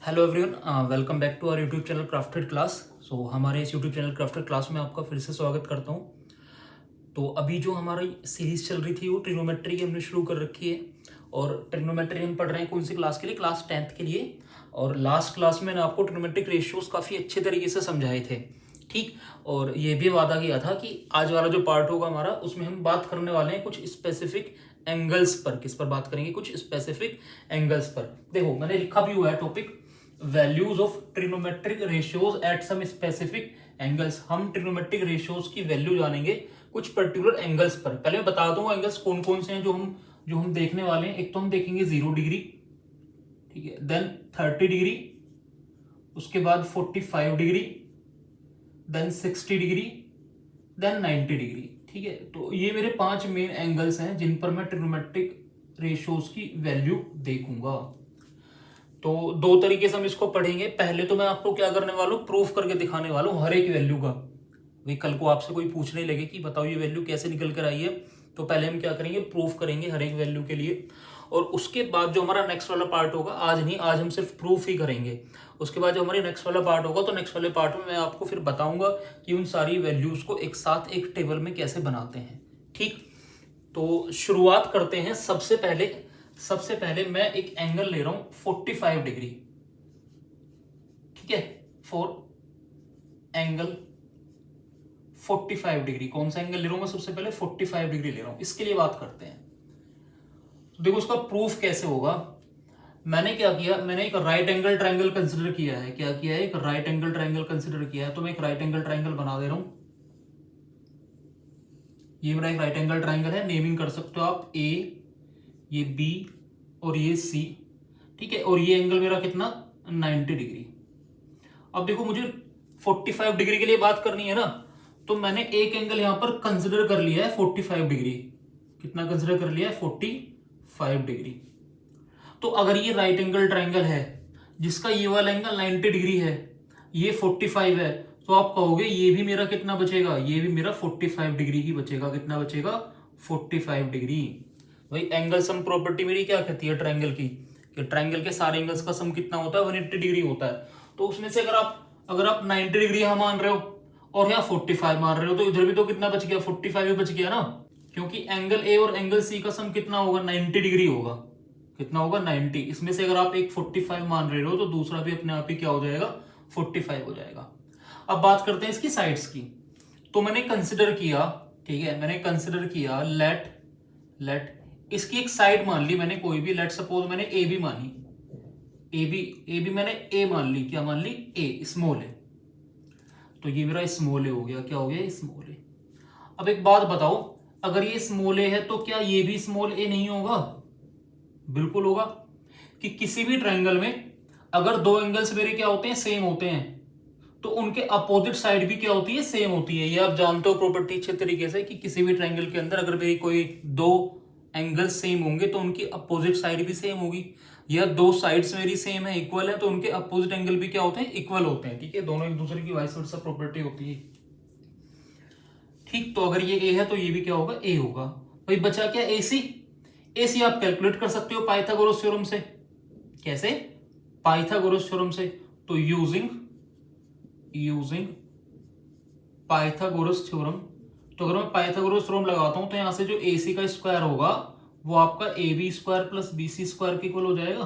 Hello everyone, welcome back to our YouTube channel crafted class. So हमारे इस YouTube channel crafted class में आपका फिर से स्वागत करता हूँ। तो अभी जो हमारी सीरीज चल रही थी वो ट्रिग्नोमेट्री की हमने शुरू कर रखी है और ट्रिग्नोमेट्री हम पढ़ रहे हैं कौन सी क्लास के लिए, क्लास 10th के लिए। और लास्ट क्लास में मैंने आपको ट्रिग्नोमेट्रिक रेशियोज काफ़ी अच्छे तरीके से समझाए थे, ठीक। और ये भी वादा किया था कि आज वाला जो पार्ट होगा हमारा उसमें हम बात करने वाले हैं कुछ स्पेसिफिक एंगल्स पर। किस पर बात करेंगे? कुछ स्पेसिफिक एंगल्स पर। देखो मैंने लिखा भी हुआ है topic, values of trigonometric ratios at some specific angles. हम ट्रिग्नोमेट्रिक रेशियोज की वैल्यू जानेंगे कुछ पर्टिकुलर एंगल्स पर। पहले मैं बता दूंगा एंगल्स कौन कौन से हैं जो हम देखने वाले हैं। एक तो हम देखेंगे 0 डिग्री, ठीक है, देन 30 डिग्री, उसके बाद 45 degree, then 60 degree, then 90 degree, ठीक है। तो ये मेरे 5 मेन एंगल्स हैं जिन पर मैं ट्रिग्नोमेट्रिक रेशियोज की वैल्यू देखूंगा। तो दो तरीके से हम इसको पढ़ेंगे। पहले तो मैं आपको क्या करने वाला हूँ, प्रूफ करके दिखाने वाला हूँ हर एक वैल्यू का। भाई कल को आपसे कोई पूछने लगे कि बताओ ये वैल्यू कैसे निकल कर आई है, तो पहले हम क्या करेंगे, प्रूफ करेंगे हर एक वैल्यू के लिए। और उसके बाद जो हमारा नेक्स्ट वाला पार्ट होगा, आज नहीं, आज हम सिर्फ प्रूफ ही करेंगे। उसके बाद जो हमारी नेक्स्ट वाला पार्ट होगा, तो नेक्स्ट वाले पार्ट में मैं आपको फिर बताऊंगा कि उन सारी वैल्यूज को एक साथ एक टेबल में कैसे बनाते हैं, ठीक। तो शुरुआत करते हैं। सबसे पहले मैं एक एंगल ले रहा हूं 45 डिग्री, ठीक है। फॉर एंगल 45 डिग्री, कौन सा एंगल ले रहा हूं मैं? सबसे पहले 45 डिग्री ले रहा हूं। इसके लिए बात करते हैं। तो देखो उसका प्रूफ कैसे होगा। मैंने क्या किया, मैंने एक राइट एंगल ट्रायंगल कंसिडर किया है। क्या किया है? एक राइट एंगल ट्रायंगल कंसिडर किया है। तो मैं एक राइट एंगल ट्रायंगल बना दे रहा हूं। ये मेरा एक राइट एंगल ट्रायंगल है, नेमिंग कर सकते हो आप ए, ये बी और ये सी, ठीक है। और ये एंगल मेरा कितना? 90 डिग्री। अब देखो मुझे 45 डिग्री के लिए बात करनी है ना, तो मैंने एक एंगल यहां पर कंसिडर कर लिया है 45 डिग्री। कितना कंसिडर कर लिया है? 45 डिग्री। तो अगर ये राइट एंगल ट्रायंगल है जिसका ये वाला एंगल 90 डिग्री है, ये 45 है, तो आप कहोगे ये भी मेरा कितना बचेगा? ये भी मेरा 45 डिग्री ही बचेगा। कितना बचेगा? 45 डिग्री। भाई एंगल सम प्रॉपर्टी मेरी क्या कहती है ट्रायंगल की, कि ट्रायंगल के सारे एंगल्स का सम कितना होता है? 180 डिग्री होता है। तो उसमें से अगर आप 90 डिग्री यहां मान रहे हो और यहाँ 45 मान रहे हो, तो इधर भी तो कितना बच गया? 45 ही बच गया ना, क्योंकि एंगल ए और एंगल सी का सम कितना होगा? 90 डिग्री होगा। कितना होगा? 90। इसमें से अगर आप एक 45 मान रहे हो तो दूसरा भी अपने आप ही क्या हो जाएगा? 45 हो जाएगा। अब बात करते हैं इसकी साइड्स की। तो मैंने कंसिडर किया, ठीक है, मैंने कंसिडर किया लेट इसकी एक साइड मान ली मैंने, कोई भी। लेट सपोज मैंने ए बी मानी, ए बी मैंने ए मान ली। क्या मान ली? ए, स्मॉल है। तो ये मेरा स्मॉल ए हो गया। क्या हो गया? स्मॉल ए। अब एक बात बताओ, अगर ये स्मॉल ए है तो क्या ये भी स्मॉल ए नहीं होगा? बिल्कुल होगा। कि किसी भी ट्रायंगल में अगर दो एंगल्स मेरे क्या होते हैं? सेम होते हैं, तो उनके अपोजिट साइड भी क्या होती है? सेम होती है। ये आप जानते हो प्रॉपर्टी अच्छे तरीके से, कि किसी भी ट्रायंगल के अंदर अगर मेरी कोई दो एंगल सेम होंगे तो उनकी अपोजिट साइड भी सेम होगी। या दो साइड्स मेरी सेम है, इक्वल है, तो उनके अपोजिट एंगल भी क्या होते हैं? इक्वल होते हैं, ठीक है। दोनों एक दूसरे की वाइस वर्सा प्रॉपर्टी होती है, ठीक। तो अगर ये ए है तो ये भी क्या होगा? ए होगा। भाई बचा क्या? ए सी। ए सी आप कैलकुलेट कर सकते हो पाइथागोरस थ्योरम से। कैसे? पाइथागोरस थ्योरम से। तो यूजिंग पाइथागोरस थ्योरम। तो अगर मैं पाइथागोरस थ्योरम लगाता हूं तो यहां से जो ए सी का स्क्वायर होगा वो आपका A B square plus B C square के इक्वल हो जाएगा,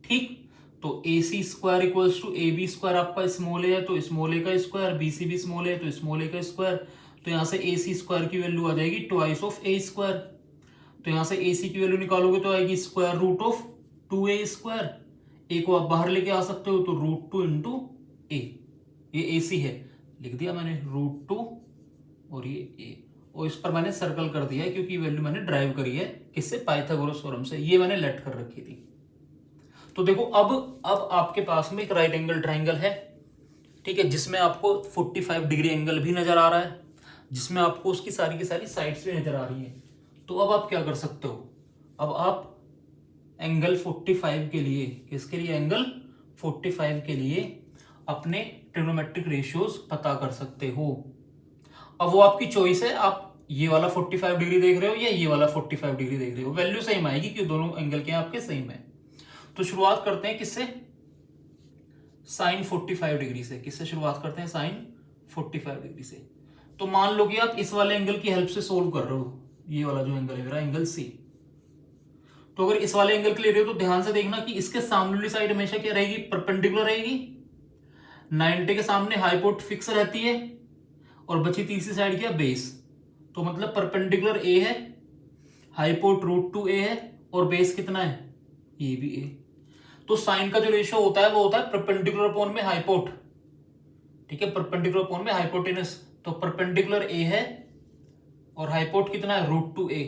ठीक। तो A C square equals to A B square, आपका स्मॉल ए है तो स्मॉल ए का स्क्वायर, बी सी भी स्मॉल है तो स्मॉल ए का स्क्वायर। तो यहां से ए सी स्क्वायर की वैल्यू आ जाएगी ट्वाइस ऑफ ए स्क्वायर। तो यहां से ए सी की वैल्यू निकालोगे तो आएगी square root of 2a square. A को आप बाहर लेके आ सकते हो, तो √2 इंटू ए। ये ए सी है, लिख दिया मैंने √2 और ये ए। और इस पर मैंने सर्कल कर दिया है क्योंकि वैल्यू मैंने ड्राइव करी है किससे? पाइथागोरस थ्योरम से। ये मैंने लेट कर रखी थी। तो देखो अब आपके पास में एक राइट एंगल ट्रायंगल है, ठीक है, जिसमें आपको 45 डिग्री एंगल भी नजर आ रहा है, जिसमें आपको उसकी सारी की सारी साइड्स भी नजर आ रही है। तो अब आप क्या कर सकते हो? अब आप एंगल 45 के लिए, किसके लिए? एंगल 45 के लिए अपने ट्रिग्नोमेट्रिक रेशियोज पता कर सकते हो। अब वो आपकी चॉइस है, आप ये वाला 45 डिग्री देख रहे हो या ये वाला 45 डिग्री देख रहे हो, वैल्यू सेम आएगी क्योंकि दोनों एंगल के आपके सेम है। तो शुरुआत करते हैं किससे, साइन 45 डिग्री से। किससे शुरुआत करते हैं, साइन 45 डिग्री से। तो मान लो कि आप इस वाले एंगल की हेल्प से सोल्व कर रहे हो, ये वाला जो एंगल है मेरा, एंगल सी। तो अगर इस वाले एंगल के ले रहे हो तो ध्यान से देखना कि इसके सामने वाली साइड हमेशा क्या रहेगी, परपेंडिकुलर रहेगी। 90 के सामने हाइपोट फिक्स रहती है और बची तीसरी साइड क्या, बेस। तो मतलब परपेंडिकुलर ए है, हाइपोट √2 ए है और बेस कितना है, ये भी ए। तो साइन का जो रेशियो होता है वो होता है परपेंडिकुलर अपॉन में हाइपोट। ठीक है, परपेंडिकुलर अपॉन में हाइपोटेनस। तो परपेंडिकुलर ए है और हाइपोट कितना है, √2 ए।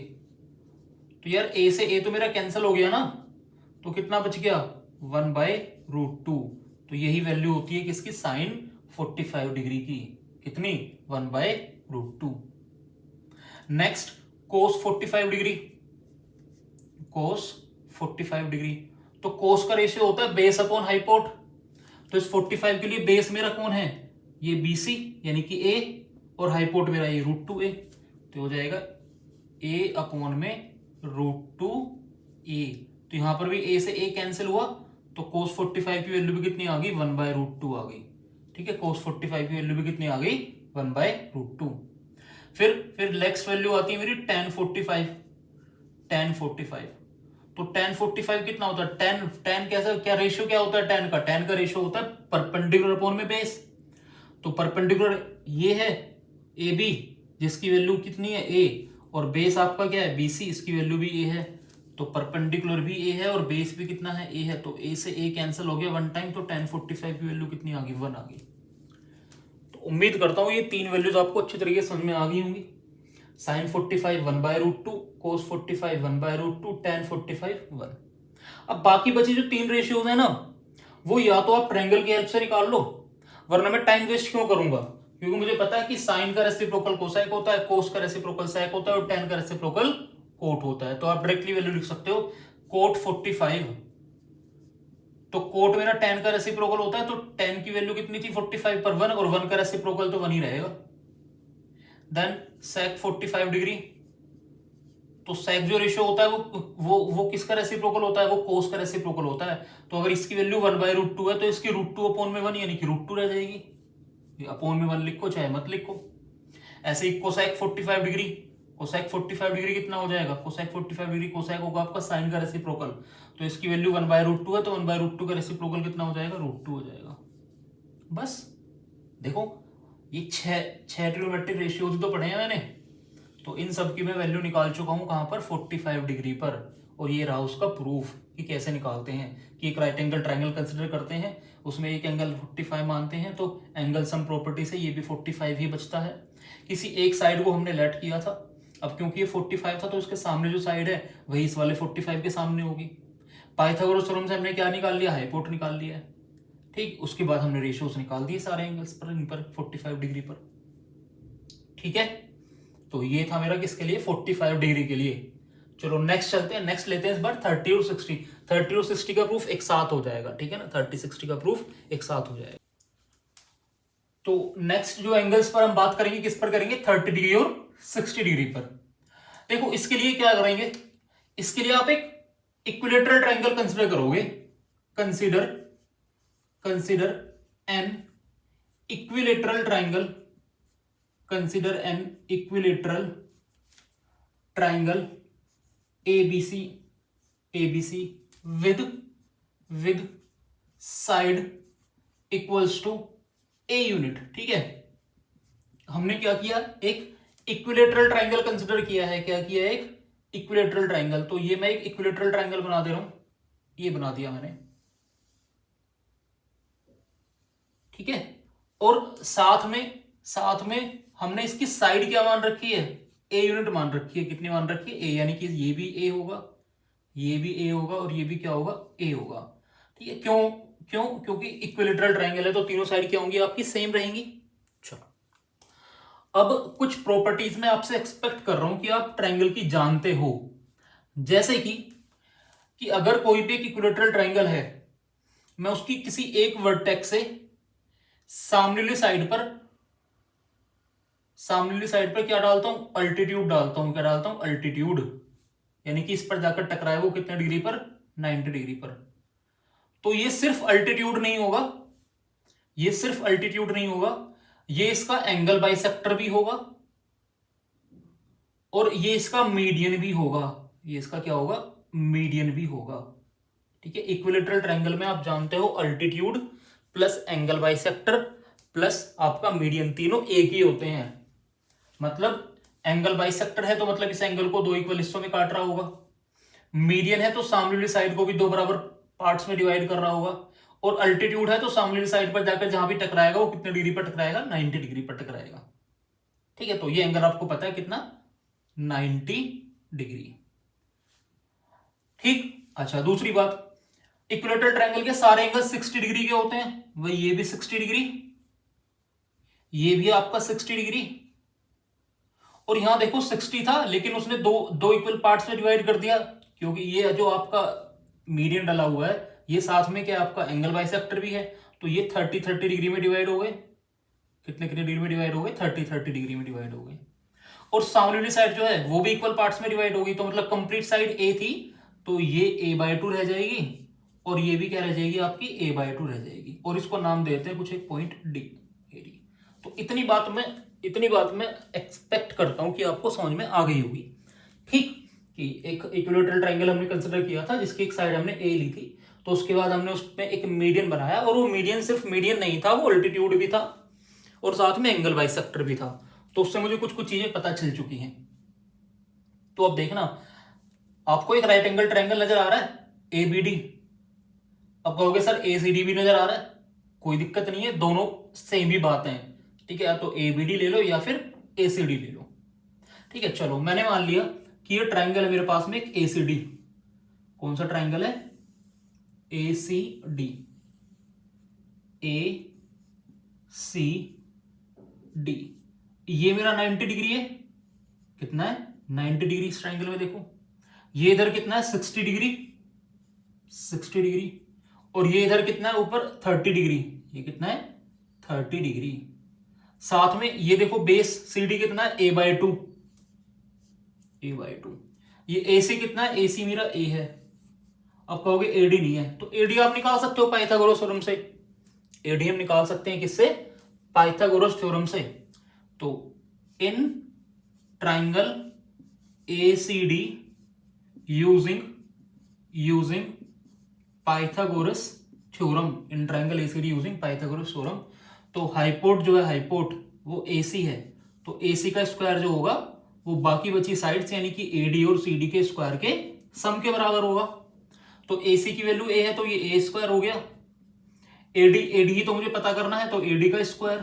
तो यार ए से ए तो मेरा कैंसिल हो गया ना, तो कितना बच गया, 1/√2। तो यही वैल्यू होती है किसकी, साइन 45 डिग्री की। कितनी, 1/√2। नेक्स्ट कोस 45 डिग्री। कोस 45 डिग्री, तो कोस का रेशियो होता है बेस अपॉन हाइपोट। तो इस 45 के लिए बेस मेरा कौन है, ये BC यानी कि A, और हाइपोट मेरा ये √2 ए। तो हो जाएगा A अपॉन में √2 ए। तो यहां पर भी A से A कैंसिल हुआ, तो कोस 45 की वैल्यू भी कितनी आ गई, 1/√2 आ गई। ठीक है, कोस 45 की वैल्यू भी कितनी आ गई, 1/√2। फिर नेक्स्ट वैल्यू आती है मेरी tan 45। tan 45, तो tan 45 कितना होता है, tan कैसा, क्या रेशियो क्या होता है tan का, tan का रेशियो होता है परपेंडिकुलर अपॉन में बेस। तो परपेंडिकुलर ये है AB, जिसकी वैल्यू कितनी है A, और बेस आपका क्या है BC, इसकी वैल्यू भी A है। तो परपेंडिकुलर भी A है और बेस भी कितना है, A है। तो A से A कैंसिल हो गया वन टाइम, तो tan 45 की वैल्यू कितनी आ गई, 1 आ गई। तो उम्मीद करता हूं ये तीन वैल्यूज आपको अच्छी तरीके से समझ में आ गई होंगी। साइन 45 1/√2, कोस 45 1/√2, tan 45 1। अब बाकी बची जो तीन रेशियोज है ना, वो या तो आप ट्रायंगल की हेल्प से निकाल लो, वरना मैं टाइम वेस्ट क्यों करूंगा, क्योंकि मुझे पता है कि साइन का रेसिप्रोकल कोसाइक होता है, कोस का रेसिप्रोकल साइक होता है और tan का रेसिप्रोकल कोट होता है। तो आप डायरेक्टली वैल्यू लिख सकते हो, कोट 45, तो कोट मेरा tan का रेसिप्रोकल होता है, तो tan की वैल्यू कितनी थी 45 पर 1, और 1 का रेसिप्रोकल तो 1 ही रहेगा। देन sec 45 डिग्री, तो sec जो रेशियो होता है वो किसका रेसिप्रोकल होता है, वो कोस का रेसिप्रोकल होता है। तो अगर इसकी वैल्यू 1/√2 है तो इसकी √2 अपॉन में 1 यानी कि √2 रह जाएगी। अपॉन में 1 लिखो चाहे मत लिखो। ऐसे ही कोसेक 45 डिग्री, कोसेक 45 डिग्री कितना हो जाएगा, कोसेक 45 डिग्री कोसेक होगा आपका साइन का रेसिप्रोकल। तो इसकी वैल्यू 1/√2 है, तो 1/√2 का रेसिप्रोकल कितना हो जाएगा, √2 हो जाएगा। बस देखो, ये छह ट्रिग्नोमेट्रिक रेशियोज तो पढ़े हैं मैंने, तो इन सब की मैं वैल्यू निकाल चुका हूं कहां पर, 45 डिग्री पर। और ये रहा उसका प्रूफ कि कैसे निकालते हैं, कि एक राइट एंगल ट्रायंगल कंसिडर करते हैं, उसमें एक एंगल 45 मानते हैं, तो एंगल सम प्रॉपर्टी से ये भी 45 ही बचता है। किसी एक साइड को हमने लेट किया था, अब क्योंकि ये 45 था तो उसके सामने जो साइड है वही इस वाले 45 के सामने होगी। पाइथागोरस थ्योरम से हमने क्या निकाल लिया, हाइपोट निकाल लिया है। ठीक, उसके बाद हमने रेशियोज निकाल दिए सारे एंगल्स पर, इन पर 45 डिग्री पर। ठीक है, तो ये था मेरा किसके लिए, 45 डिग्री के लिए। चलो नेक्स्ट चलते हैं, नेक्स्ट लेते हैं इस बार 30 और 60। 30 और 60 का प्रूफ एक साथ हो जाएगा, ठीक है ना, 30 60 का प्रूफ एक साथ हो जाएगा। तो नेक्स्ट जो एंगल्स पर हम बात करेंगे, किस पर करेंगे, 30 डिग्री और 60 डिग्री पर। देखो इसके लिए क्या करेंगे, इसके लिए आप एक इक्विलेटरल ट्रायंगल कंसीडर करोगे। Consider an equilateral triangle, consider an equilateral triangle ABC with side equals to A unit. ठीक है, हमने क्या किया, एक इक्विलेटरल ट्रायंगल कंसीडर किया है, क्या किया, एक इक्विलेटरल ट्रायंगल। तो ये मैं एक इक्विलेटरल ट्रायंगल बना दे रहा हूं, ये बना दिया मैंने। ठीक है, और साथ में हमने इसकी साइड क्या मान रखी है, A यूनिट मान रखी है। कितनी मान रखी है, A, यानी कि ये भी A होगा, ये भी A होगा और ये भी क्या होगा, A होगा। ठीक है, क्योंकि इक्विलेटरल ट्रायंगल है तो तीनों साइड क्या होंगी, आपकी सेम रहेंगी। चलो अब कुछ प्रॉपर्टीज में आपसे एक्सपेक्ट कर रहा हूं कि आप ट्रायंगल की जानते हो, जैसे कि अगर कोई भी एक इक्विलेटरल ट्रायंगल है, मैं उसकी किसी एक वर्टेक्स से सामने वाली साइड पर क्या डालता हूं, अल्टीट्यूड डालता हूं। क्या डालता हूं, अल्टीट्यूड, यानी कि इस पर जाकर टकराए वो कितने डिग्री पर, 90 डिग्री पर। तो ये सिर्फ अल्टीट्यूड नहीं होगा, ये सिर्फ अल्टीट्यूड नहीं होगा, ये इसका एंगल बाइसेक्टर भी होगा और ये इसका मीडियन भी होगा। ये इसका क्या होगा? मीडियन भी होगा। ठीक है, इक्विलेटरल ट्रायंगल में आप जानते हो altitude plus angle bisector plus आपका मीडियन तीनों एक ही होते हैं। मतलब एंगल बाइसेक्टर है तो मतलब इस एंगल को दो इक्वल हिस्सों में काट रहा होगा, मीडियन है तो सामने वाली साइड को भी दो बराबर पार्ट्स में डिवाइड कर रहा होगा, और अल्टीट्यूड है तो सामने वाली साइड पर जाकर जहां भी टकराएगा वो कितने डिग्री पर टकराएगा? 90 डिग्री पर टकराएगा। ठीक है, तो ये एंगल आपको पता है कितना? 90 डिग्री। ठीक, अच्छा दूसरी बात, इक्विलेटरल ट्रायंगल के सारे एंगल 60 डिग्री के होते हैं, वही ये भी 60 डिग्री, ये भी आपका 60 डिग्री, और यहां देखो 60 था लेकिन उसने दो इक्वल पार्ट्स में डिवाइड कर दिया, क्योंकि ये जो आपका मीडियन डाला हुआ है ये साथ में क्या आपका एंगल बाइसेक्टर भी है, तो ये 30 डिग्री में डिवाइड हो गए। कितने कितने डिग्री में डिवाइड हो गए? 30 डिग्री में डिवाइड हो गए। और सामने वाली साइड जो है वो भी इक्वल पार्ट्स में डिवाइड होगी, तो मतलब कंप्लीट साइड ए थी तो ये a/2 रह जाएगी, और ये भी क्या रह जाएगी आपकी? a/2 रह जाएगी, और इसको नाम देते हैं कुछ एक पॉइंट डी, एडी। तो इतनी बात मैं एक्सपेक्ट करता हूं कि आपको समझ में आ गई होगी। ठीक, कि एक इक्विलेटरल ट्रायंगल हमने कंसिडर किया था जिसकी एक साइड हमने ए ली थी, तो उसके बाद हमने उसमें एक मीडियन बनाया, और वो मीडियन सिर्फ मीडियन नहीं था, वो अल्टीट्यूड भी था और साथ में एंगल बाइसेक्टर भी था। तो उससे मुझे कुछ कुछ चीजें पता चल चुकी हैं। तो अब देखना, आपको एक राइट एंगल ट्रायंगल नजर आ रहा है ABD। अब कहोगे सर ACD भी नजर आ रहा है, कोई दिक्कत नहीं है, दोनों सेम ही बात है। ठीक है, या तो ABD ले लो या फिर ACD ले लो। ठीक है, चलो मैंने मान लिया कि ये ट्रायंगल है मेरे पास में एक ACD। कौन सा ट्रायंगल है? ACD, ACD। ये मेरा 90 डिग्री है। कितना है? 90 डिग्री इस ट्रायंगल में देखो। ये इधर कितना है? 60 डिग्री, 60 डिग्री, और ये इधर कितना है ऊपर? 30 डिग्री। ये कितना है? 30 डिग्री। साथ में ये देखो बेस CD कितना है? a/2, a/2। ये AC कितना है? AC मेरा A है। अब कहोगे AD नहीं है, तो AD आप निकाल सकते हो पाइथागोरस थ्योरम से। AD हम निकाल सकते हैं किससे? पाइथागोरस थ्योरम से। तो in triangle ACD using Pythagoras theorem, in triangle ACD using Pythagoras theorem. तो हाइपोट जो है, हाइपोट वो AC है, तो AC का स्क्वायर जो होगा वो बाकी बची साइड्स यानी कि AD और CD के स्क्वायर के सम के बराबर होगा। तो AC की वैल्यू A है तो ये A² हो गया, AD ही तो मुझे पता करना है, तो AD का स्क्वायर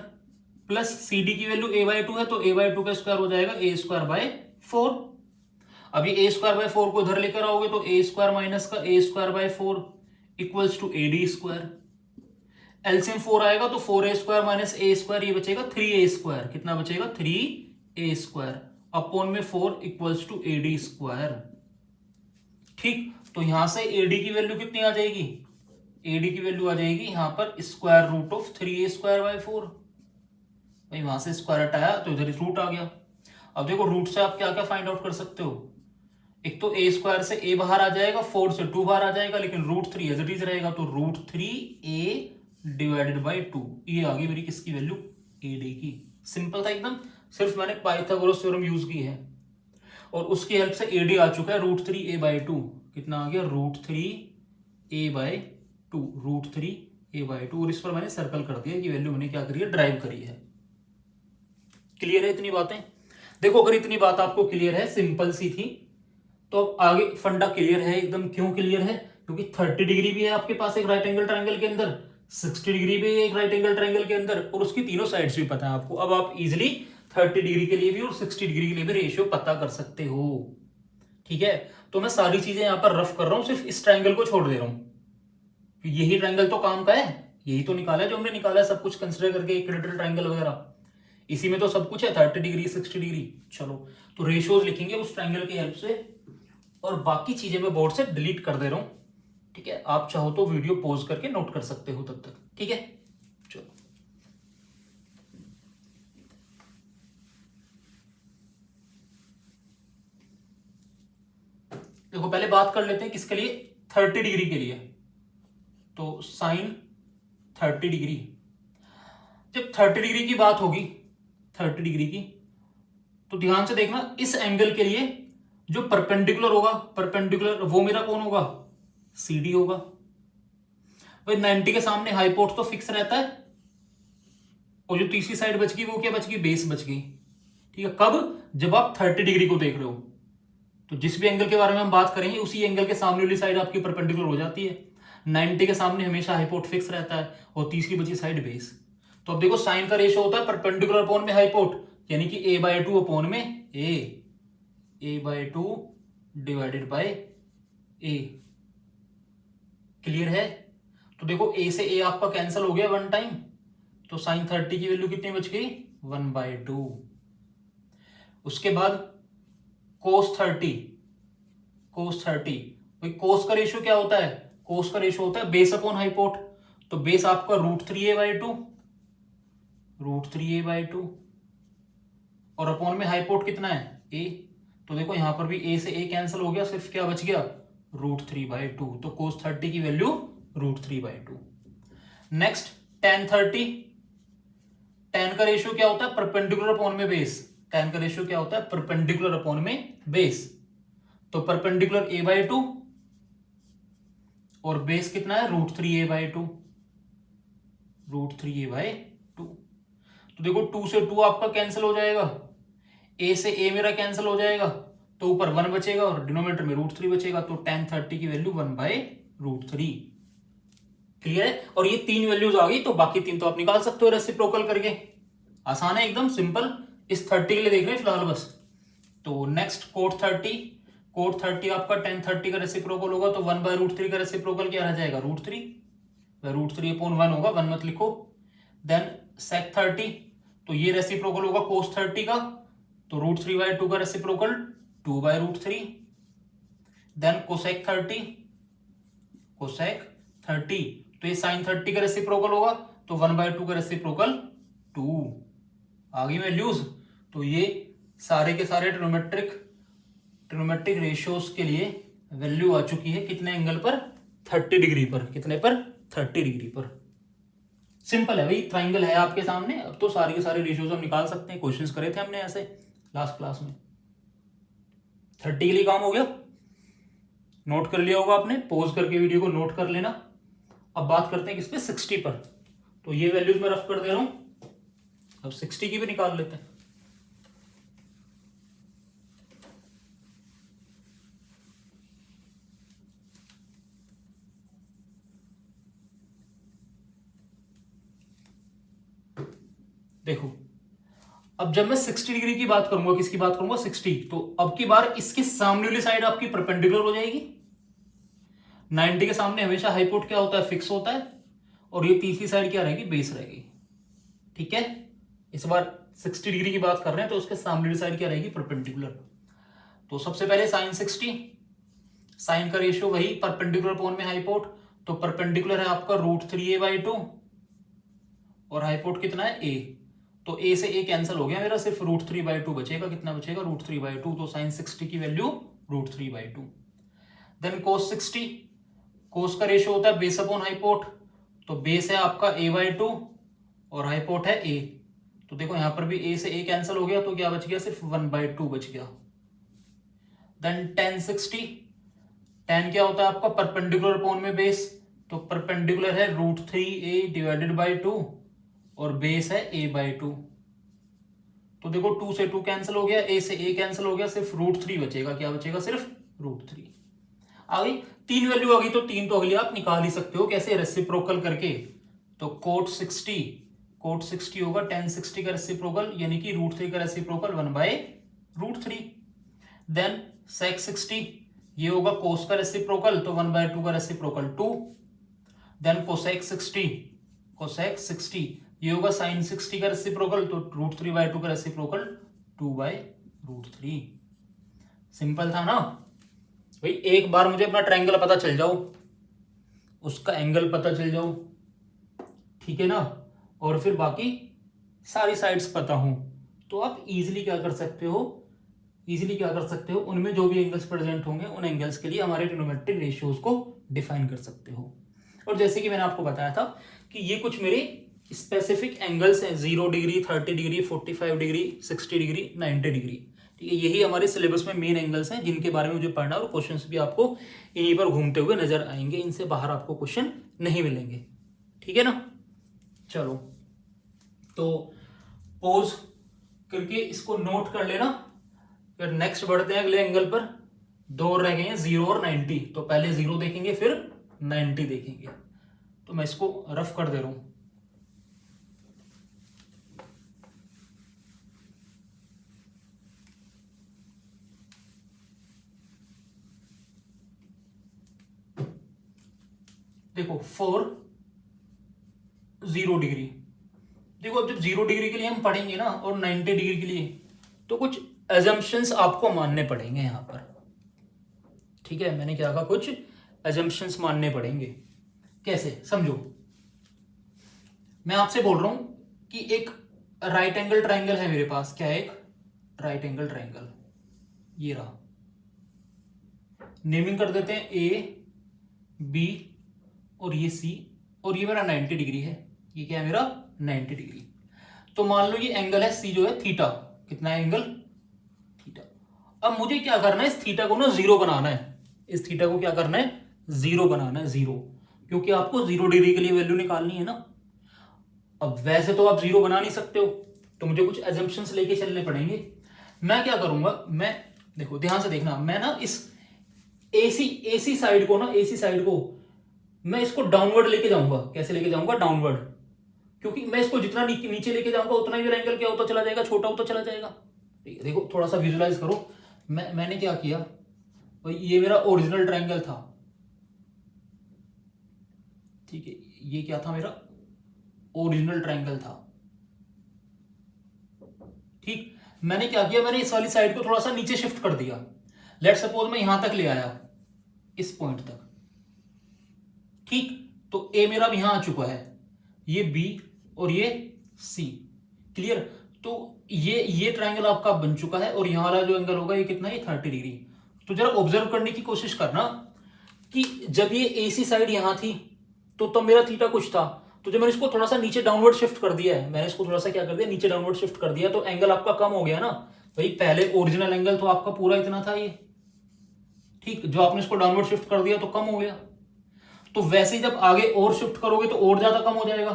प्लस CD की वैल्यू a/2 है तो a/2 का स्क्वायर हो जाएगा a²/4। अभी a²/4 को इधर लेकर आओगे तो a² माइनस का a²/4 equals to AD²। LCM 4 आएगा तो 4a² माइनस a², ये बचेगा 3a²। कितना बचेगा? 3a² अपॉन में 4 इक्वल्स टू AD²। ठीक, तो यहां से AD की वैल्यू कितनी आ जाएगी? AD की वैल्यू आ जाएगी यहां पर स्क्वायर रूट ऑफ 3a²/4। भाई वहां से स्क्वायर हटाया तो इधर रूट आ गया। अब देखो रूट से आप क्या क्या फाइंड आउट कर सकते हो? एक तो a² से a बाहर आ जाएगा, 4 से 2 बाहर आ जाएगा, लेकिन √3 एज इट इज रहेगा, तो √3a/2 ये आ गई मेरी किसकी वैल्यू? AD की। सिंपल था एकदम, सिर्फ मैंने पाइथागोरस थ्योरम यूज की है और उसकी हेल्प से AD आ चुका है √3a/2। कितना आ गया? √3a/2, √3a/2, और इस पर मैंने सर्कल कर दिया, ये वैल्यू मैंने क्या करी है? ड्राइव करी है। क्लियर है इतनी बातें? देखो अगर इतनी बात आपको क्लियर है, सिंपल सी थी, तो अब आगे फंडा क्लियर है एकदम। क्यों क्लियर है? क्योंकि 30 डिग्री भी है आपके पास एक राइट एंगल ट्रायंगल के अंदर, 60 डिग्री भी है एक राइट एंगल ट्रायंगल के अंदर, और उसकी तीनों साइड्स भी पता है आपको। अब आप इजिली 30 डिग्री के लिए भी और 60 डिग्री के लिए भी रेशियो पता कर सकते हो। ठीक है, तो मैं सारी चीजें यहां पर रफ कर रहा हूं, सिर्फ इस ट्रायंगल को छोड़ दे रहा हूं। यही ट्रायंगल तो काम का है, यही तो निकाला है जो हमने निकाला है, सब कुछ कंसिडर करके इक्विलेटरल ट्रायंगल वगैरह, इसी में तो सब कुछ है, 30 डिग्री 60 डिग्री। चलो तो रेशियोज लिखेंगे उस ट्रायंगल की हेल्प से, और बाकी चीजें मैं बोर्ड से डिलीट कर दे रहा हूं। ठीक है, आप चाहो तो वीडियो पॉज करके नोट कर सकते हो तब तक। ठीक है, चलो देखो पहले बात कर लेते हैं किसके लिए? 30 डिग्री के लिए। तो साइन 30 डिग्री। जब 30 डिग्री की बात होगी, 30 डिग्री की, तो ध्यान से देखना इस एंगल के लिए जो परपेंडिकुलर होगा, परपेंडिकुलर वो मेरा कौन होगा, CD होगा। भाई 90 के सामने हाइपोट तो फिक्स रहता है, और जो तीसरी साइड बच गई वो क्या बच गई, बेस बच गई। ठीक है, कब, जब आप 30 डिग्री को देख रहे हो, तो जिस भी एंगल के बारे में हम बात करेंगे उसी एंगल के सामने वाली साइड आपकी परपेंडिकुलर हो जाती है। 90 के सामने हमेशा हाइपोट फिक्स रहता है और तीसरी बची साइड बेस। तो अब देखो साइन का रेशियो होता है परपेंडिकुलर अपॉन में हाइपोट, यानी कि a/2 अपॉन में a/2 divided by a। Clear है? तो देखो a से a आपका कैंसिल हो गया वन टाइम, तो साइन 30 की वैल्यू कितनी बच गई, 1/2। उसके बाद कोस 30, कोस 30, भाई कोस का रेशियो क्या होता है, कोस का रेशियो होता है बेस अपॉन हाइपोट, तो बेस आपका √3a/2, √3a/2, और अपॉन में हाइपोट कितना है, a। तो देखो यहां पर भी a से a कैंसिल हो गया, सिर्फ क्या बच गया, √3/2, तो कोस 30 की वैल्यू √3/2। नेक्स्ट tan 30, tan का रेशियो क्या होता है, परपेंडिकुलर अपॉन में बेस, tan का रेशियो क्या होता है, परपेंडिकुलर अपॉन में बेस, तो परपेंडिकुलर a/2 और बेस कितना है, √3a/2, √3a/2। तो देखो 2 से 2 आपका कैंसिल हो जाएगा, a से a मेरा कैंसिल हो जाएगा, तो ऊपर 1 बचेगा और डिनोमिनेटर में √3 बचेगा, तो tan 30 की वैल्यू 1/√3। क्लियर है? और ये 3 वैल्यूज आ गई, तो बाकी 3 तो आप निकाल सकते हो रेसिप्रोकल करके, आसान है एकदम सिंपल। इस 30 के लिए देख रहे हैं फिलहाल बस। तो नेक्स्ट कोट 30, कोट 30 आपका tan 30 का रेसिप्रोकल होगा, तो 1/√3 का रेसिप्रोकल क्या रह जाएगा, √3, √3/1 होगा, 1 मत लिखो। देन sec 30, तो ये रेसिप्रोकल होगा cos 30 का, तो √3/2 का रेसिप्रोकल 2/√3। देन कोसेक 30, कोसेक 30, तो ये साइन 30 का रेसिप्रोकल होगा, तो 1/2 का रेसिप्रोकल 2। आ गई वैल्यूज। तो ये सारे के सारे ट्रिग्नोमेट्रिक रेशियोज के लिए वैल्यू आ चुकी है, कितने एंगल पर, 30 डिग्री पर। कितने पर, 30 डिग्री पर। सिंपल है भाई, ट्राइंगल है आपके सामने, अब तो सारे के सारे रेशियोज हम निकाल सकते हैं, क्वेश्चंस करे थे हमने ऐसे लास्ट क्लास में। 30 के लिए काम हो गया, नोट कर लिया होगा आपने, पॉज करके वीडियो को नोट कर लेना। अब बात करते हैं किस पे, 60 पर। तो ये वैल्यूज मैं रफ कर दे रहा हूं, अब 60 की भी निकाल लेते हैं। देखो अब जब मैं 60 डिग्री की बात करूंगा, किसकी बात करूंगा, 60, तो अब की बार इसके सामने वाली साइड आपकी परपेंडिकुलर हो जाएगी। 90 के सामने हमेशा हाइपोट क्या होता है, फिक्स होता है, और ये तीसरी साइड क्या रहेगी, बेस रहेगी। ठीक है, इस बार 60 डिग्री की बात कर रहे हैं, तो उसके सामने वाली साइड क्या रहेगी, परपेंडिकुलर। तो सबसे पहले साइन 60, साइन का रेशियो वही परपेंडिकुलर अपॉन में हाइपोट, तो परपेंडिकुलर है आपका √3a/2 और हाइपोट कितना है, a, तो a से a कैंसिल हो गया मेरा, सिर्फ √3/2 बचेगा। कितना बचेगा, √3/2, तो साइन 60 की वैल्यू √3/2। देन कोस 60, कोस का रेशियो होता है बेस अपॉन हाइपोट, तो बेस है आपका a/2 और हाइपोट है a, तो देखो यहां पर भी a से a कैंसिल हो गया, तो क्या बच गया, सिर्फ 1/2 बच गया। देन tan 60, tan क्या होता है आपका परपेंडिकुलर अपॉन में बेस, तो परपेंडिकुलर है √3a डिवाइडेड बाई 2 और बेस है a/2, तो देखो 2 से 2 कैंसिल हो गया, a से a कैंसिल हो गया, सिर्फ √3 बचेगा। क्या बचेगा, सिर्फ √3। आ गई 3 वैल्यू आ गई, तो 3 तो अगली आप निकाल ही सकते हो, कैसे, रेसिप्रोकल करके। तो कोट 60 होगा tan 60 का रेसिप्रोकल, यानी कि √3 का रेसिप्रोकल 1/√3। देन sec 60, ये होगा कोस का रेसिप्रोकल, तो 1/2 का रेसिप्रोकल 2। देन कोसेक 60, ये होगा साइन 60 का रेसिप्रोकल, तो √3/2 का रेसिप्रोकल 2/√3। सिंपल था ना भाई, एक बार मुझे अपना ट्रायंगल पता चल जाओ, उसका एंगल पता चल जाओ, ठीक है ना, और फिर बाकी सारी साइड्स पता हो, तो आप इजीली क्या कर सकते हो, उनमें जो भी एंगल्स प्रेजेंट होंगे उन एंगल्स के लिए हमारे ट्रिग्नोमेट्रिक रेशियोज को डिफाइन कर सकते हो। और जैसे कि मैंने आपको बताया था कि ये कुछ मेरे स्पेसिफिक एंगल्स हैं, 0 degree, 30 degree, 45 degree, 60 degree, 90 degree. ठीक है, यही हमारे सिलेबस में मेन एंगल्स हैं जिनके बारे में मुझे पढ़ना है, और क्वेश्चंस भी आपको इन्हीं पर घूमते हुए नजर आएंगे, इनसे बाहर आपको क्वेश्चन नहीं मिलेंगे। ठीक है ना, चलो तो पॉज करके इसको नोट कर लेना। फिर नेक्स्ट बढ़ते हैं अगले एंगल पर। दो और रह गए हैं, 0 और 90। तो पहले 0 देखेंगे फिर 90 देखेंगे। तो मैं इसको रफ कर दे रहा हूं। देखो 4 0 डिग्री। देखो अब जब 0 डिग्री के लिए हम पढ़ेंगे ना और 90 डिग्री के लिए, तो कुछ एजम्पशंस आपको मानने पड़ेंगे यहां पर। ठीक है, मैंने क्या कहा, कुछ एजम्पशंस मानने पड़ेंगे। कैसे, समझो। मैं आपसे बोल रहा हूं कि एक राइट एंगल ट्राइंगल है मेरे पास। क्या है? एक राइट एंगल ट्राइंगल, ये रहा। नेमिंग कर देते हैं ए, बी और ये सी, और ये मेरा 90 डिग्री है। ये क्या है मेरा? 90 डिग्री। तो मान लो ये एंगल है सी जो है थीटा। कितना है एंगल? थीटा। अब मुझे क्या करना है, इस थीटा को ना 0 बनाना है। इस थीटा को क्या करना है? 0 बनाना है, 0। क्योंकि आपको 0 डिग्री के लिए वैल्यू निकालनी है ना। अब वैसे तो आप 0 बना नहीं सकते हो, तो मुझे कुछ एजम्पशंस लेके चलने पड़ेंगे। मैं क्या करूंगा, मैं देखो ध्यान से देखना, मैं ना इस एसी साइड को ना, एसी साइड को मैं इसको डाउनवर्ड लेके जाऊंगा। कैसे लेके जाऊंगा? डाउनवर्ड। क्योंकि मैं इसको जितना नीचे लेके जाऊंगा उतना ही मेरा एंगल क्या होता चला जाएगा? छोटा होता चला जाएगा। ठीक है, देखो थोड़ा सा विजुलाइज करो। मैंने क्या किया भाई, ये मेरा ओरिजिनल ट्रायंगल था। ठीक है, ये क्या था? मेरा ओरिजिनल ट्रायंगल था। ठीक, मैंने क्या किया, मैंने इस वाली साइड को थोड़ा सा नीचे शिफ्ट कर दिया। लेट सपोज मैं यहां तक ले आया, इस पॉइंट तक। ठीक, तो ए मेरा अब यहां आ चुका है, ये बी और ये सी। क्लियर? तो ये ट्रायंगल आपका बन चुका है, और यहां वाला जो एंगल होगा ये कितना है? 30 डिग्री। तो जरा ऑब्जर्व करने की कोशिश करना कि जब ये एसी साइड यहां थी तो तब मेरा थीटा कुछ था। तो जब मैंने इसको थोड़ा सा नीचे डाउनवर्ड शिफ्ट कर दिया है, मैंने इसको थोड़ा सा क्या कर दिया, नीचे डाउनवर्ड शिफ्ट कर दिया, तो एंगल आपका कम हो गया ना भाई। पहले ओरिजिनल एंगल तो आपका पूरा इतना था ये। ठीक, जो आपने इसको डाउनवर्ड शिफ्ट कर दिया तो कम हो गया। तो वैसे ही जब आगे और शिफ्ट करोगे तो और ज्यादा कम हो जाएगा।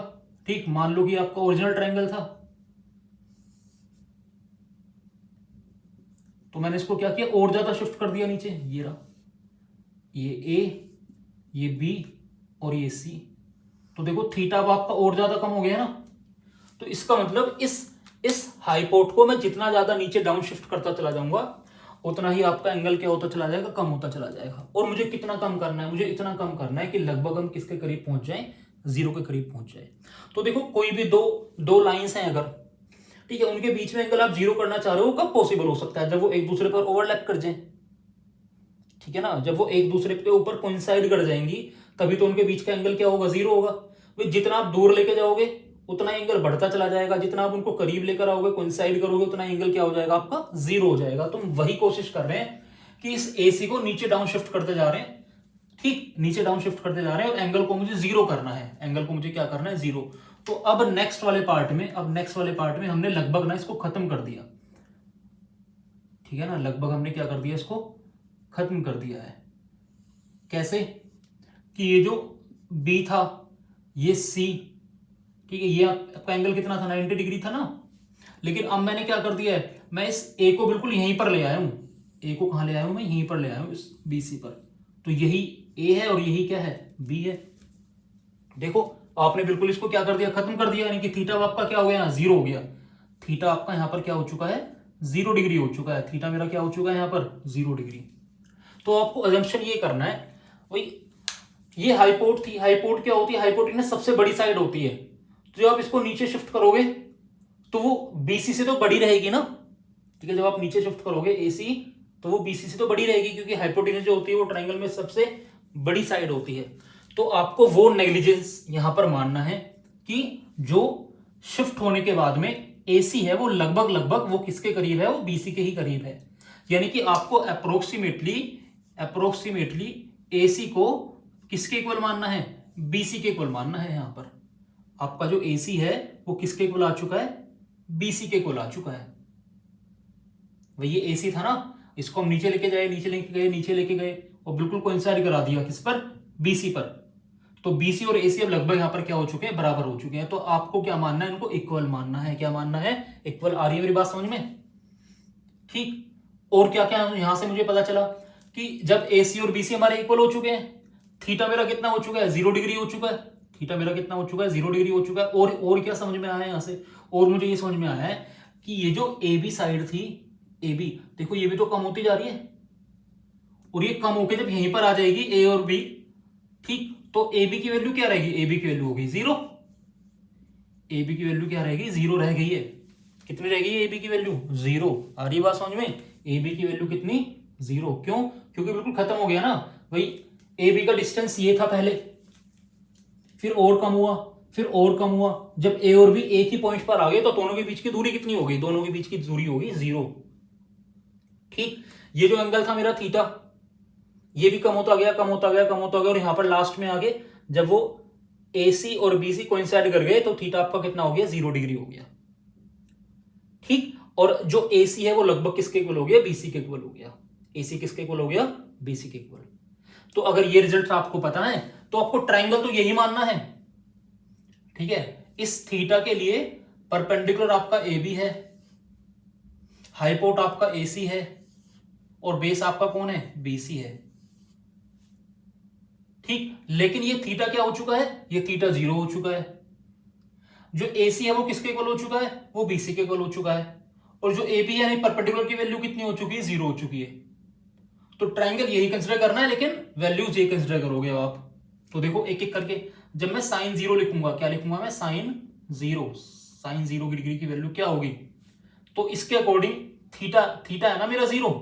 ठीक, मान लो कि आपका ओरिजिनल ट्रायंगल था, तो मैंने इसको क्या किया, और ज्यादा शिफ्ट कर दिया नीचे। ये रहा, ये ए, ये बी और ये सी। तो देखो थीटा अब आपका और ज्यादा कम हो गया ना। तो इसका मतलब इस हाइपोट को मैं जितना ज्यादा नीचे डाउन शिफ्ट करता चला जाऊंगा उतना ही आपका एंगल क्या होता चला जाएगा? कम होता चला जाएगा। और मुझे कितना कम करना है? मुझे इतना कम करना है कि लगभग हम किसके करीब पहुंच जाएं? 0 के करीब पहुंच जाए। तो देखो कोई भी दो लाइंस हैं अगर, ठीक है, उनके बीच में एंगल आप 0 करना चाह रहे हो, कब पॉसिबल हो सकता है? जब वो एक दूसरे पर ओवरलैप कर जाए। ठीक है ना, जब वो एक दूसरे के ऊपर कोइंसाइड कर जाएंगी तभी तो उनके बीच का एंगल क्या होगा? 0 होगा। भाई जितना आप दूर लेके जाओगे उतना एंगल बढ़ता चला जाएगा, जितना आप उनको करीब लेकर आओगे, कोइंसाइड करोगे, उतना एंगल क्या हो जाएगा? आपका 0 हो जाएगा। तो हम वही कोशिश कर रहे हैं कि इस एसी को नीचे डाउन शिफ्ट करते जा रहे हैं। ठीक, नीचे डाउन शिफ्ट करते जा रहे हैं और एंगल को मुझे 0 करना है। एंगल को मुझे क्या करना है? 0। तो अब नेक्स्ट वाले पार्ट में हमने लगभग ना इसको खत्म कर दिया। ठीक है ना, लगभग हमने क्या कर दिया? इसको खत्म कर दिया है। कैसे? कि ये जो बी था, ये सी, ठीक है, ये आपका एंगल कितना था? 90 डिग्री था ना। लेकिन अब मैंने क्या कर दिया है, मैं इस ए को बिल्कुल यहीं पर ले आया हूं। ए को कहां ले आया हूं? मैं यहीं पर ले आया हूं, इस बी सी पर। तो यही ए है और यही क्या है? बी है। देखो आपने बिल्कुल इसको क्या कर दिया? खत्म कर दिया। यानी कि थीटा आपका क्या हो गया? 0 हो गया। थीटा आपका यहां पर क्या हो चुका है? 0 डिग्री हो चुका है। थीटा मेरा क्या हो चुका है यहां पर? 0 डिग्री। तो आपको अजम्पशन ये करना है भाई, ये हाइपोट थी। हाइपोट क्या होती है? हाइपोट ना सबसे बड़ी साइड होती है। तो जब आप इसको नीचे शिफ्ट करोगे तो वो बीसी से तो बड़ी रहेगी ना। ठीक है, जब आप नीचे शिफ्ट करोगे एसी तो वो बीसी से तो बड़ी रहेगी, क्योंकि हाइपोटेनस जो होती है वो ट्रायंगल में सबसे बड़ी साइड होती है। तो आपको वो नेग्लिजेंस यहां पर मानना है कि जो शिफ्ट होने के बाद में एसी है वो लगभग वो किसके करीब है? वो बीसी के ही करीब है। यानी कि आपको अप्रोक्सीमेटली एसी को किसके इक्वल मानना है? BC के इक्वल मानना है। यहां पर आपका जो AC है वो किसके इक्वल आ चुका है, BC के इक्वल आ चुका है। वही ये AC था ना, इसको हम नीचे लेके जाए, नीचे लेके गए, नीचे लेके गए और बिल्कुल कोइंसाइड करा दिया किस पर, BC पर। तो BC और AC अब लगभग यहां पर क्या हो चुके हैं, बराबर हो चुके हैं। तो आपको क्या मानना है, इनको इक्वल मानना है। क्या मानना है, इक्वल। आ रही है मेरी बात समझ में? ठीक। और क्या क्या यहां से मुझे पता चला कि जब AC और BC हमारे इक्वल हो चुके हैं, थीटा मेरा कितना हो चुका है, 0 डिग्री हो चुका है। थीटा मेरा कितना हो चुका है, 0 डिग्री हो चुका है। और क्या समझ में आया यहां से, और मुझे ये समझ में आया है कि ये जो AB साइड थी, AB देखो ये भी तो कम होती जा रही है, और ये कम होकर जब यहीं पर आ जाएगी A और B, ठीक, तो AB की वैल्यू क्या रहेगी, AB की वैल्यू होगी 0। AB की वैल्यू क्या रहेगी, 0 रह गई है। कितनी रह गई है AB की वैल्यू, 0। आ रही बात समझ में? AB की वैल्यू कितनी, 0। क्यों? क्योंकि बिल्कुल खत्म हो गया ना भाई। AB का डिस्टेंस ये था पहले, फिर और कम हुआ, फिर और कम हुआ। जब A और B एक ही पॉइंट पर आ गए तो दोनों के बीच की दूरी कितनी हो गई, दोनों के बीच की दूरी होगी 0। ठीक। ये जो एंगल था मेरा थीटा, ये भी कम होता गया, कम होता गया, कम होता गया, और यहां पर लास्ट में आगे जब वो AC और BC कोइंसाइड कर गए तो थीटा आपका कितना हो गया, 0 डिग्री हो गया। ठीक। और जो AC है वो लगभग किसके इक्वल हो गया, BC के इक्वल हो गया। AC किसके इक्वल हो गया, BC के इक्वल। तो अगर ये रिजल्ट आपको पता है तो आपको ट्राइंगल तो यही मानना है। ठीक है। इस थीटा के लिए परपेंडिकुलर आपका AB है, हाइपोट आपका AC है, और बेस आपका कौन है, BC है। ठीक। लेकिन ये थीटा क्या हो चुका है, ये थीटा 0 हो चुका है। जो AC है वो किसके इक्वल हो चुका है, वो BC के इक्वल हो चुका है। और जो AB है यानी परपेंडिकुलर की वैल्यू कितनी हो चुकी है, 0 हो चुकी है। तो ट्राइंगल यही कंसिडर करना है, लेकिन वैल्यूज ये कंसिडर करोगे आप। तो देखो एक एक करके, जब मैं साइन 0 लिखूंगा, क्या लिखूंगा मैं, साइन 0। साइन 0 डिग्री की वैल्यू क्या होगी, तो इसके अकॉर्डिंग थीटा, थीटा है ना मेरा 0,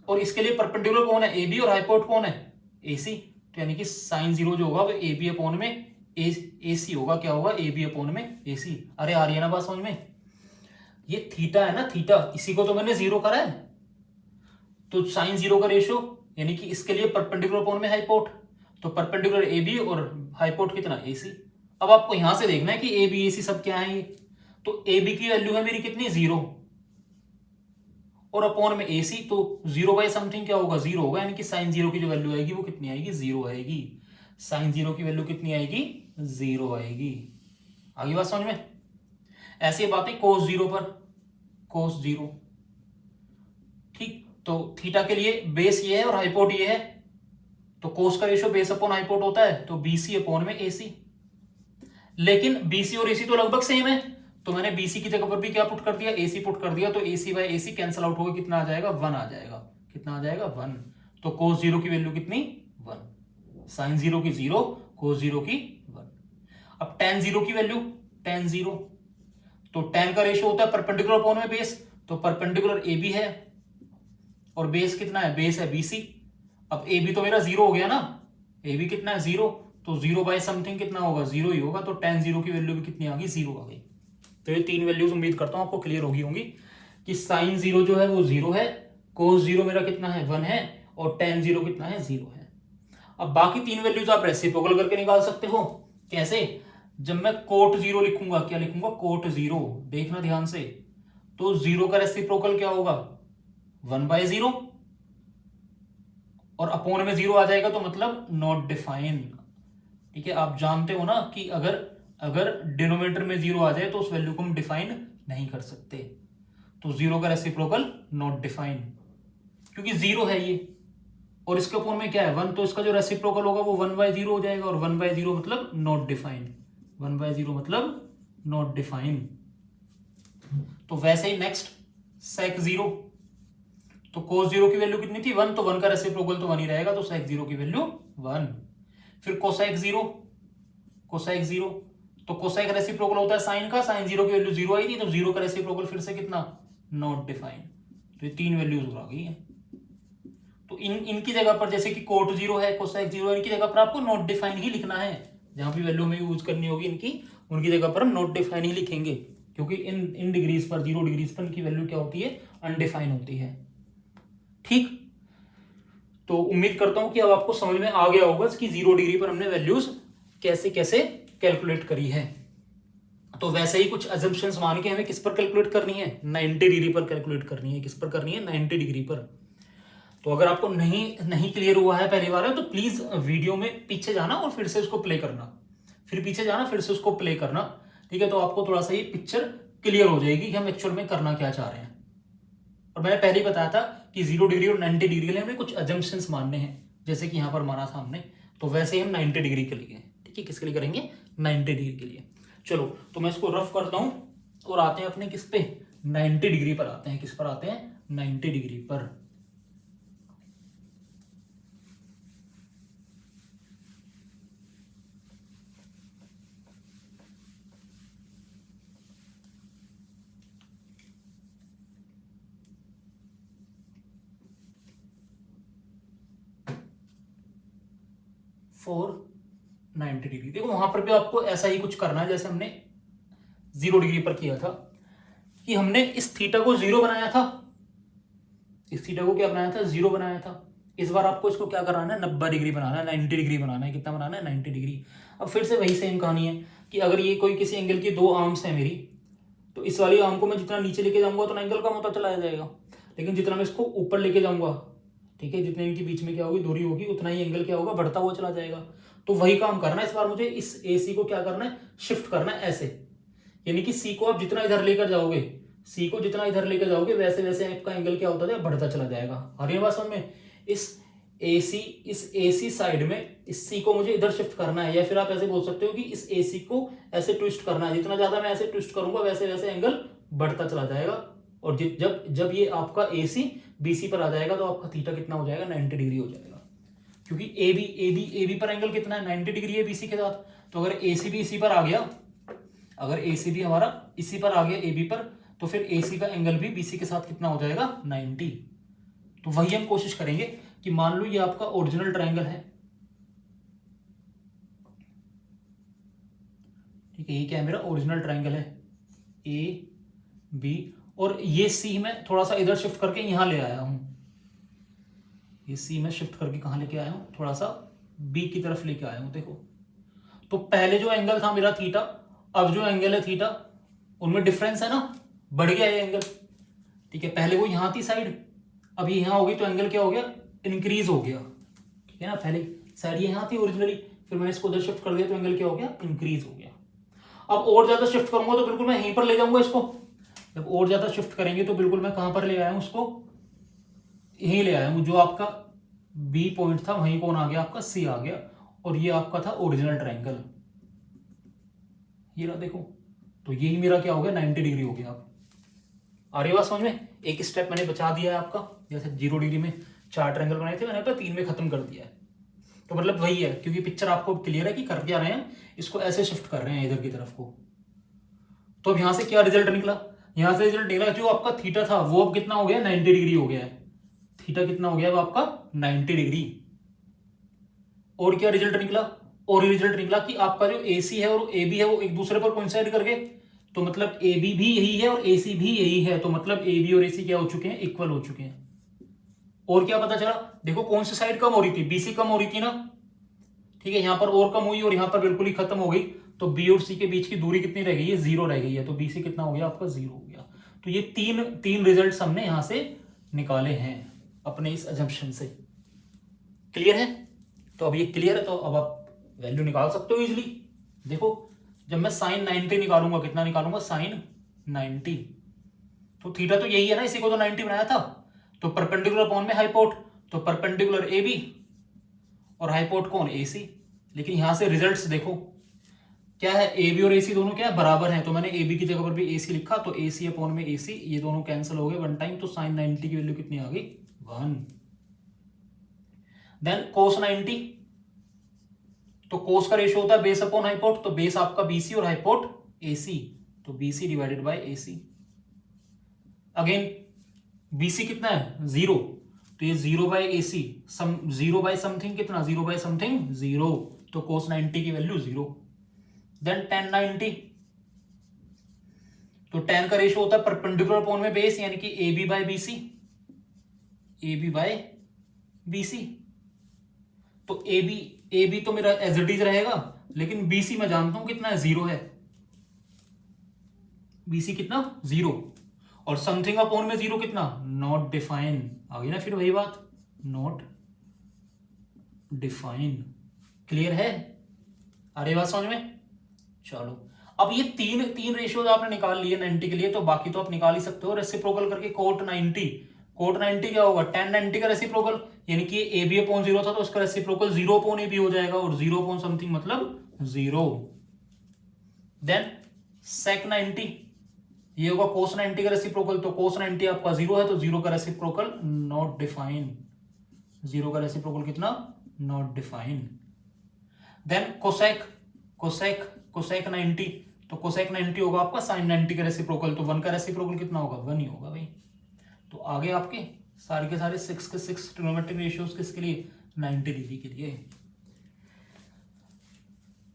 और इसके लिए परपेंडिकुलर कौन है, AB, और हाइपोट कौन है, AC। तो यानी कि साइन 0 जो होगा वो AB अपॉन में AC होगा। क्या होगा, AB अपॉन में AC। अरे आ रही है ना बात समझ में? ये थीटा है ना, थीटा, इसी को तो मैंने 0 करा है। तो साइन 0 का रेशियो यानी कि इसके लिए परपेंडिकुलर अपॉन में हाइपोट, तो परपेंडिकुलर AB और हाइपोट कितना, AC। अब आपको यहां से देखना है कि AB AC सब क्या है ये। तो AB की वैल्यू है मेरी कितनी, 0, और अपॉन में AC, तो 0 बाई समथिंग क्या होगा, 0 होगा। यानी कि साइन 0 की जो वैल्यू आएगी वो कितनी आएगी, 0 आएगी। साइन 0 की वैल्यू कितनी आएगी, 0 आएगी। आगे बात समझ में? ऐसी बात है कोस 0 पर, कोस 0। ठीक। तो थीटा के लिए बेस ये है और हाइपोट ये है, तो कोस का रेशियो बेस अपॉन हाइपोट होता है, तो BC अपॉन में AC। लेकिन BC और AC तो लगभग सेम है, तो मैंने BC की जगह पर भी क्या पुट कर दिया, AC पुट कर दिया। तो AC by AC cancel out होगा, कितना आ जाएगा, 1 आ जाएगा। कितना आ जाएगा, 1। तो कोस 0 की वैल्यू कितनी, 1। साइन 0 की 0, कोस 0 की 1। अब tan 0 की वैल्यू, tan 0, तो tan का रेशियो होता है परपेंडिकुलर अपॉन में बेस, तो परपेंडिकुलर AB है और बेस कितना है, बेस है BC। अब AB तो मेरा 0 हो गया ना, AB कितना है, 0, तो 0 बाय समथिंग कितना होगा, 0 ही होगा। तो tan 0 की वैल्यू भी कितनी आ गई, 0 आ गई। तो ये तीन वैल्यूज उम्मीद करता हूं आपको क्लियर होगी होंगी कि साइन 0 जो है वो 0 है, कोस 0 मेरा कितना है, 1 है, और tan 0 कितना है, 0 है। अब बाकी तीन वैल्यूज आप रेसिप्रोकल करके निकाल सकते हो। कैसे, जब मैं कोट 0 लिखूंगा, क्या लिखूंगा, कोट 0, देखना ध्यान से, तो 0 का रेसिप्रोकल क्या होगा, 1/0, और अपॉन में 0 आ जाएगा, तो मतलब नॉट डिफाइन। ठीक है, आप जानते हो ना कि अगर डिनोमिनेटर में 0 आ जाए तो उस वैल्यू को हम डिफाइन नहीं कर सकते। तो 0 का रेसिप्रोकल नॉट डिफाइन, क्योंकि 0 है ये, और इसके अपॉन में क्या है, 1, तो इसका जो रेसिप्रोकल होगा वो 1/0 हो जाएगा, और 1/0 मतलब नॉट डिफाइन। 1/0 मतलब नॉट डिफाइन। तो वैसे ही नेक्स्ट sec 0, तो cos 0 की वैल्यू कितनी थी, 1, तो 1 का रेसिप्रोकल तो 1 ही रहेगा, तो sec 0 की वैल्यू 1। फिर cosec 0, cosec 0, तो cosec रेसिप्रोकल होता है साइन का, साइन 0 की वैल्यू 0 आई थी, तो 0 का रेसिप्रोकल फिर से कितना, नॉट डिफाइन। तो ये तीन वैल्यूज आ गई है। तो इनकी जगह पर, जैसे कि कोट 0 है, cosec 0 है, इनकी जगह पर आपको नॉट डिफाइन ही लिखना है। जहां भी वैल्यू हमें यूज करनी होगी इनकी, उनकी जगह पर हम नॉट डिफाइन ही लिखेंगे, क्योंकि इन डिग्रीज पर, 0 डिग्रीज पर इनकी वैल्यू क्या होती है, अनडिफाइन होती है। ठीक। तो उम्मीद करता हूं कि अब आपको समझ में आ गया होगा कि 0 डिग्री पर हमने वैल्यूज कैसे कैसे कैलकुलेट करी है। तो वैसे ही कुछ अजम्पशंस मान के हमें किस पर कैलकुलेट करनी है, 90 डिग्री पर कैलकुलेट करनी है। किस पर करनी है, 90 डिग्री पर। तो अगर आपको नहीं क्लियर हुआ है पहली बार है तो प्लीज वीडियो में पीछे जाना और फिर से उसको प्ले करना, फिर पीछे जाना फिर से उसको प्ले करना, ठीक है। तो आपको थोड़ा सा ये पिक्चर क्लियर हो जाएगी कि हम एक्चुअल में करना क्या चाह रहे हैं। और मैंने पहले ही बताया था कि 0 डिग्री और 90 डिग्री के लिए हमें कुछ अजम्पशंस मानने हैं, जैसे कि यहां पर माना था हमने। तो वैसे ही हम 90 डिग्री के लिए, ठीक है, किसके लिए करेंगे, 90 डिग्री के लिए। चलो तो मैं इसको रफ करता हूं और आते हैं अपने किस पे, 90 डिग्री पर आते हैं। किस पर आते हैं, 90 डिग्री पर। फॉर 90 डिग्री, देखो वहां पर भी आपको ऐसा ही कुछ करना है जैसे हमने 0 डिग्री पर किया था, कि हमने इस थीटा को 0 बनाया था। इस थीटा को क्या बनाया था, 0 बनाया था। इस बार आपको इसको क्या कराना है, 90 डिग्री बनाना है, 90 डिग्री बनाना है। कितना बनाना है, 90 डिग्री। अब फिर से वही सेम कहानी है कि अगर ये कोई किसी एंगल की 2 आर्म्स है मेरी, तो इस वाली आर्म को मैं जितना नीचे लेके जाऊंगा उतना एंगल कम होता चला जाएगा, लेकिन जितना मैं इसको ऊपर लेके जाऊंगा, ठीक है, जितने इनके बीच में क्या होगी, दूरी होगी, उतना ही एंगल क्या होगा, बढ़ता हुआ चला जाएगा। तो वही काम करना है इस बार मुझे। इस AC को क्या करना है, शिफ्ट करना है ऐसे, यानी कि C को आप जितना इधर लेकर जाओगे, C को जितना इधर लेकर जाओगे वैसे वैसे आपका एंगल क्या होता है, बढ़ता चला जाएगा। आ रही है बात समझ में। इस AC साइड में इस C को मुझे इधर शिफ्ट करना है, या फिर आप ऐसे बोल सकते हो कि इस AC को ऐसे ट्विस्ट करना है। जितना ज्यादा मैं ऐसे ट्विस्ट करूंगा वैसे वैसे एंगल बढ़ता चला जाएगा। और जब जब ये आपका AC BC पर आ जाएगा तो आपका थीटा कितना हो जाएगा, 90 डिग्री हो जाएगा। क्योंकि AB पर एंगल कितना है, 90 डिग्री है BC के साथ। तो अगर AC भी इसी पर आ गया, अगर AC भी हमारा इसी पर आ गया AB पर, तो फिर AC का एंगल भी BC के साथ कितना हो जाएगा, 90। तो वही हम कोशिश करेंगे कि मान लो ये आपका ओरिजिनल ट्रायंगल है, ठीक है, ये क्या है, मेरा ओरिजिनल ट्रायंगल है AB, और ये C मैं थोड़ा सा इधर शिफ्ट करके यहां ले आया हूं। ये C में शिफ्ट करके कहां लेके आया हूं, थोड़ा सा B की तरफ लेके आया हूं। देखो तो पहले जो एंगल था मेरा थीटा, अब जो एंगल है थीटा, उनमें डिफरेंस है ना, बढ़ गया ये एंगल, ठीक है। पहले वो यहां थी साइड, अब ये यहां हो गई, तो एंगल क्या हो गया, इंक्रीज हो गया, ठीक है ना। पहले साइड ये यहां थी ओरिजिनली, फिर मैंने इसको उधर शिफ्ट कर दिया तो एंगल क्या हो गया, इंक्रीज हो गया। अब और ज्यादा शिफ्ट करूंगा तो बिल्कुल मैं यहीं पर ले जाऊंगा इसको। जब और ज्यादा शिफ्ट करेंगे तो बिल्कुल मैं कहां पर ले आया हूं उसको, यहीं ले आया हूं। जो आपका B पॉइंट था वहीं कौन आ गया, आपका C आ गया, और ये आपका था ओरिजिनल ट्रायंगल, ये रहा देखो। तो यही मेरा क्या हो गया, 90 डिग्री हो गया। अब आ रही बात समझ में। एक स्टेप मैंने बचा दिया है आपका, जैसे 0 डिग्री में 4 ट्रायंगल बनाए थे, मैंने 3 में खत्म कर दिया है। तो मतलब वही है, क्योंकि पिक्चर आपको क्लियर है कि कर क्या रहे हैं, इसको ऐसे शिफ्ट कर रहे हैं इधर की तरफ को। तो अब यहां से क्या रिजल्ट निकला, यहां से रिजल्ट निकला जो आपका थीटा था वो अब कितना हो गया, 90 डिग्री हो गया है। थीटा कितना हो गया अब आपका, 90 डिग्री। और क्या रिजल्ट निकला, और रिजल्ट निकला कि आपका जो AC है और AB है वो एक दूसरे पर कोइंसाइड कर गए। तो मतलब AB भी यही है और AC भी यही है, तो मतलब AB और AC क्या हो चुके हैं, इक्वल हो चुके हैं। और क्या पता चला, देखो कौन सी साइड कम हो रही थी, BC कम हो रही थी ना, ठीक है। यहां पर और कम हुई और यहां पर बिल्कुल ही खत्म हो गई। तो B और C के बीच की दूरी कितनी रह गई है, 0 रह गई है। तो BC कितना हो गया आपका, 0 हो गया। तो ये तीन रिजल्ट्स हमने यहां से निकाले हैं अपने इस अजम्पशन से। क्लियर है। तो अब ये क्लियर है, तो अब आप वैल्यू निकाल सकते हो इजिली। देखो जब मैं साइन 90 निकालूंगा, कितना निकालूंगा, साइन 90। तो थीटा तो यही है ना, इसी को तो 90 बनाया था। तो परपेंडिकुलर अपॉन में हाइपोट, तो परपेंडिकुलर AB और हाइपोट कौन, AC। लेकिन यहां से रिजल्ट्स देखो क्या है, AB और AC दोनों क्या है, बराबर हैं। तो मैंने AB की जगह पर भी AC लिखा, तो AC अपॉन में AC, ये दोनों कैंसिल हो गए 1 टाइम। तो साइन 90 की वैल्यू कितनी आ गई, 1। देन कोस 90, तो कोस का रेशियो होता है बेस अपॉन हाइपोट, तो बेस आपका BC और हाइपोट AC, तो BC divided by AC। Again BC कितना है, 0, तो ये 0 बाय AC, 0 बाय समथिंग कितना, 0 बाय समथिंग 0, तो कोस 90 की वैल्यू 0। देन tan 90, तो tan का रेशियो होता है परपेंडिकुलर अपॉन में बेस, यानी कि AB by BC, AB by BC। तो ए बी तो मेरा एज इट इज रहेगा, लेकिन बी सी मैं जानता हूं कितना है, 0 है। बी सी कितना, 0, और समथिंग अपॉन में 0 कितना, नॉट डिफाइन। आ गई ना फिर वही बात, नॉट डिफाइन। क्लियर है, आ रही बात समझ में? चलो अब ये तीन रेशियोज आपने निकाल लिए 90 के लिए, तो बाकी तो आप निकाल ही सकते हो रेसिप्रोकल करके। कोट 90 क्या होगा, tan 90 का रेसिप्रोकल, यानी कि ए बी अपॉन 0 था तो उसका रेसिप्रोकल 0 अपॉन ए बी हो जाएगा, और 0 अपॉन समथिंग मतलब 0। देन sec 90 ये होगा cos 90 का रेसिप्रोकल, तो cos 90 आपका 0 है, तो 0 का रेसिप्रोकल नॉट डिफाइन। 0 का रेसिप्रोकल कितना, नॉट डिफाइन। देन कोसेक 90, तो कोसेक 90 होगा आपका sin 90 का रेसिप्रोकल, तो 1 का रेसिप्रोकल कितना होगा, 1 ही होगा भाई। तो आगे आपके सारे के सारे 6 के 6 ट्रिग्नोमेट्रिक रेशियोज किसके लिए, 90 डिग्री के लिए।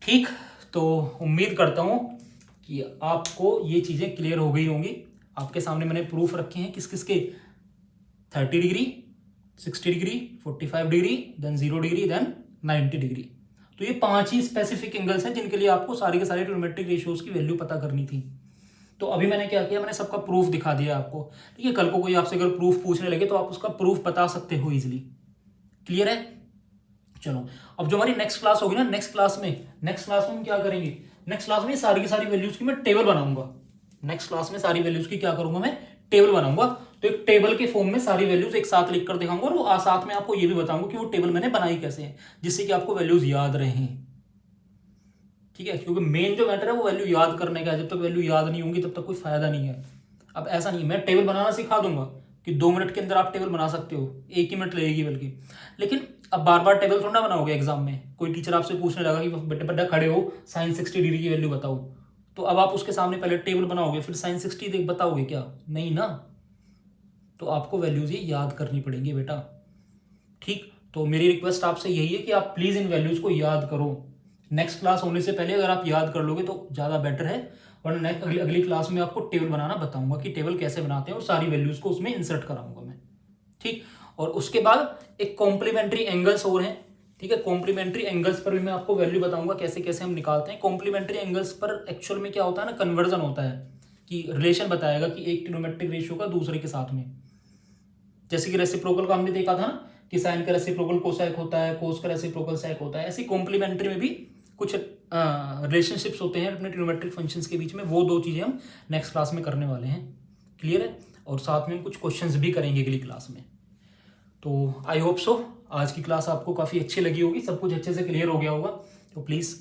ठीक, तो उम्मीद करता हूं कि आपको ये चीजें क्लियर हो गई होंगी। आपके सामने मैंने प्रूफ रखे हैं किस किस के, 30 degree, 60 degree, 45 degree, then 0 degree, then 90 degree. तो ये 5 ही स्पेसिफिक एंगल्स हैं जिनके लिए आपको सारे के सारे ट्रिग्नोमेट्रिक रेशियोज की वैल्यू पता करनी थी। तो अभी मैंने क्या किया, मैंने सबका प्रूफ दिखा दिया आपको। ठीक है, कल को कोई आपसे अगर प्रूफ पूछने लगे तो आप उसका प्रूफ बता सकते हो इजीली। क्लियर है? चलो अब जो हमारी नेक्स्ट क्लास होगी ना, नेक्स्ट क्लास में हम क्या करेंगे, नेक्स्ट क्लास में सारी की सारी वैल्यूज की मैं टेबल बनाऊंगा। नेक्स्ट क्लास में सारी वैल्यूज की क्या करूंगा, मैं टेबल बनाऊंगा। तो एक टेबल के फॉर्म में सारी वैल्यूज एक साथ लिख कर दिखाऊंगा, और वो साथ में आपको ये भी बताऊंगा कि वो टेबल मैंने बनाई कैसे है, जिससे कि आपको वैल्यूज याद रहे। ठीक है, क्योंकि मेन जो मैटर है वो वैल्यू याद करने का है। जब तक वैल्यू याद नहीं होंगी तब तक कोई फायदा नहीं है। अब ऐसा नहीं, मैं टेबल बनाना सिखा दूंगा कि 2 मिनट के अंदर आप टेबल बना सकते हो, 1 ही मिनट लगेगी बल्कि। लेकिन अब बार बार टेबल थोड़ा बनाओगे एग्जाम में, कोई टीचर आपसे पूछने लगा कि बेटे बेटा खड़े हो, साइन 60 डिग्री की वैल्यू बताओ, तो अब आप उसके सामने पहले टेबल बनाओगे, फिर साइन 60 देख बताओगे क्या, नहीं ना। तो आपको वैल्यूज ये याद करनी पड़ेंगी बेटा। ठीक, तो मेरी रिक्वेस्ट आपसे यही है कि आप प्लीज इन वैल्यूज को याद करो। नेक्स्ट क्लास होने से पहले अगर आप याद कर लोगे तो ज़्यादा बेटर है, वरना अगली क्लास में आपको टेबल बनाना बताऊंगा कि टेबल कैसे बनाते हैं, और सारी वैल्यूज को उसमें इंसर्ट कराऊंगा मैं। ठीक, और उसके बाद एक कॉम्प्लीमेंट्री एंगल्स और हैं। ठीक है, कॉम्प्लीमेंट्री एंगल्स पर भी मैं आपको वैल्यू बताऊंगा कैसे कैसे हम निकालते हैं। कॉम्प्लीमेंट्री एंगल्स पर एक्चुअल में क्या होता है ना, कन्वर्जन होता है, कि रिलेशन बताएगा कि एक ट्रिग्नोमेट्रिक रेशियो का दूसरे के साथ में। जैसे कि रेसिप्रोकल का हमने देखा था ना कि साइन का रेसिप्रोकल कोसेक होता है, कोस का रेसिप्रोकल सेक होता है। ऐसी कॉम्प्लीमेंट्री में भी कुछ रिलेशनशिप्स होते हैं अपने ट्रिग्नोमेट्रिक फंक्शंस के बीच में। वो 2 चीजें हम नेक्स्ट क्लास में करने वाले हैं। क्लियर है? और साथ में हम कुछ क्वेश्चंस भी करेंगे अगली क्लास में। तो आई होप सो आज की क्लास आपको काफ़ी अच्छी लगी होगी, सब कुछ अच्छे से क्लियर हो गया होगा। तो प्लीज़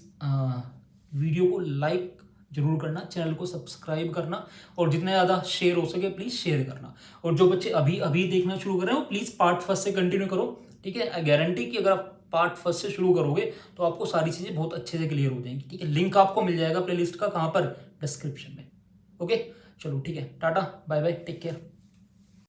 वीडियो को लाइक जरूर करना, चैनल को सब्सक्राइब करना, और जितना ज़्यादा शेयर हो सके प्लीज़ शेयर करना। और जो बच्चे अभी अभी देखना शुरू कर रहे हो प्लीज़ पार्ट फर्स्ट से कंटिन्यू करो। ठीक है, आई गारंटी कि अगर आप पार्ट फर्स्ट से शुरू करोगे तो आपको सारी चीज़ें बहुत अच्छे से क्लियर हो जाएंगी। ठीक है, लिंक आपको मिल जाएगा प्लेलिस्ट का, कहाँ पर, डिस्क्रिप्शन में। ओके, चलो ठीक है, tata bye bye, take care.